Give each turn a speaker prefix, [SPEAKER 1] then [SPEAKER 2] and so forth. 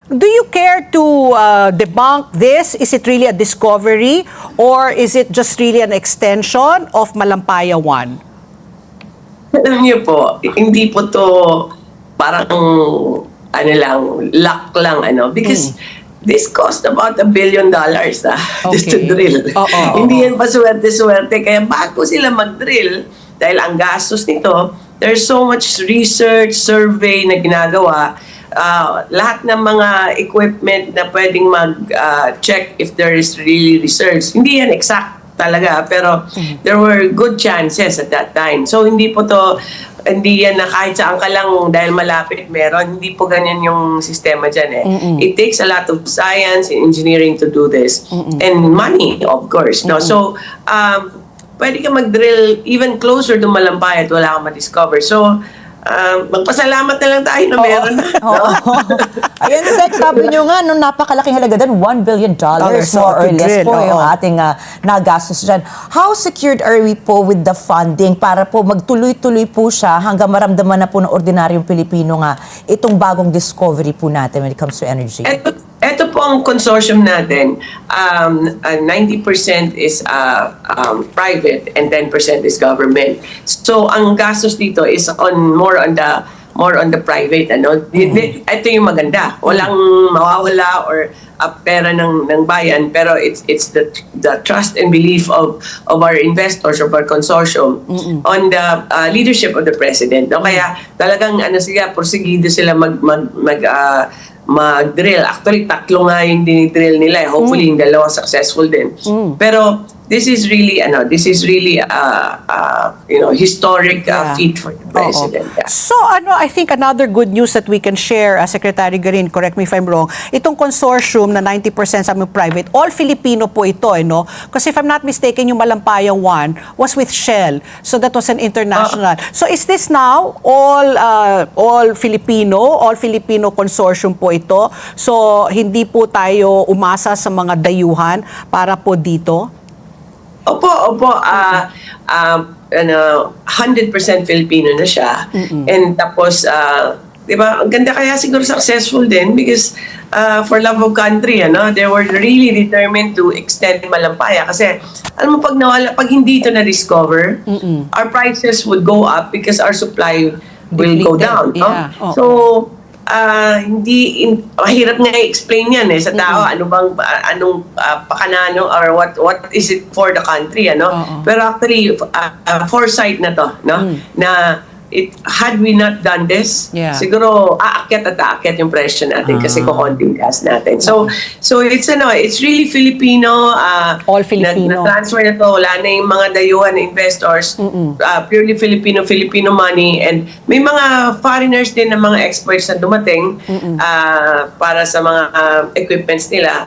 [SPEAKER 1] Do you care to debunk this? Is it really a discovery or is it just really an extension of Malampaya 1?
[SPEAKER 2] Alam niyo po, hindi po to parang ano lang, luck lang because this cost about $1 billion just to
[SPEAKER 1] Okay.
[SPEAKER 2] drill.
[SPEAKER 1] Oo.
[SPEAKER 2] Hindi yan pa swerte-swerte. Kaya bago sila mag-drill, dahil ang gastos nito, there's so much research, survey na ginagawa. Lahat ng mga equipment na pwedeng mag-check if there is really research. Hindi yan exact talaga, pero there were good chances at that time. So hindi hindi yan na kahit saan ka lang dahil malapit meron. Hindi po ganyan yung sistema dyan eh. It takes a lot of science and engineering to do this. And money, of course. No? So, pwede ka mag-drill even closer to Malampaya at wala kang ma-discover. So, magpasalamat na lang tayo na meron na. No?
[SPEAKER 3] Ayun, Sec, sabi nyo nga, nung napakalaking halaga doon, $1 billion
[SPEAKER 1] Dollars,
[SPEAKER 3] more or
[SPEAKER 1] to
[SPEAKER 3] less
[SPEAKER 1] drill,
[SPEAKER 3] po yung
[SPEAKER 1] oo.
[SPEAKER 3] ating nagastos dyan. How secured are we po with the funding para po magtuloy-tuloy po siya hanggang maramdaman na po ng ordinaryong Pilipino nga itong bagong discovery po natin when it comes to energy?
[SPEAKER 2] Ito po ang consortium natin. 90% is private and 10% is government. So ang gastos dito is more on the private. Ito yung maganda. Walang mawawala or pera ng bayan, pero it's the trust and belief of our investors, of our consortium on the leadership of the president. No? Kaya talagang sila, porsigido sila mag-drill. Actually, 3 nga yung dinidrill nila. Hopefully, yung 2 successful din. Pero this is really historic feat for the president. Yeah.
[SPEAKER 1] So I think another good news that we can share, Secretary Garin, correct me if I'm wrong, itong consortium na 90% sa mga private, all Filipino po ito, no? Kasi if I'm not mistaken, yung Malampaya 1 was with Shell. So that was an international. So is this now all Filipino consortium po ito? So hindi po tayo umasa sa mga dayuhan para po dito?
[SPEAKER 2] Opo. 100% Filipino na siya. And tapos, di ba, ang ganda kaya siguro successful din because for love of country, they were really determined to extend Malampaya. Kasi, alam mo, pag hindi ito na-discover, our prices would go up because our supply will go down. No?
[SPEAKER 1] Yeah.
[SPEAKER 2] So, mahirap nga i-explain yan sa tao, anong pakanano or what is it for the country, Pero actually, foresight na to, na had we not done this, siguro aakyat yung presyo natin kasi kukonting gas natin. So it's really Filipino,
[SPEAKER 1] all Filipino.
[SPEAKER 2] Na-transfer na to, wala na yung mga dayuhan na investors, purely Filipino money, and may mga foreigners din na mga experts na dumating para sa mga equipments nila.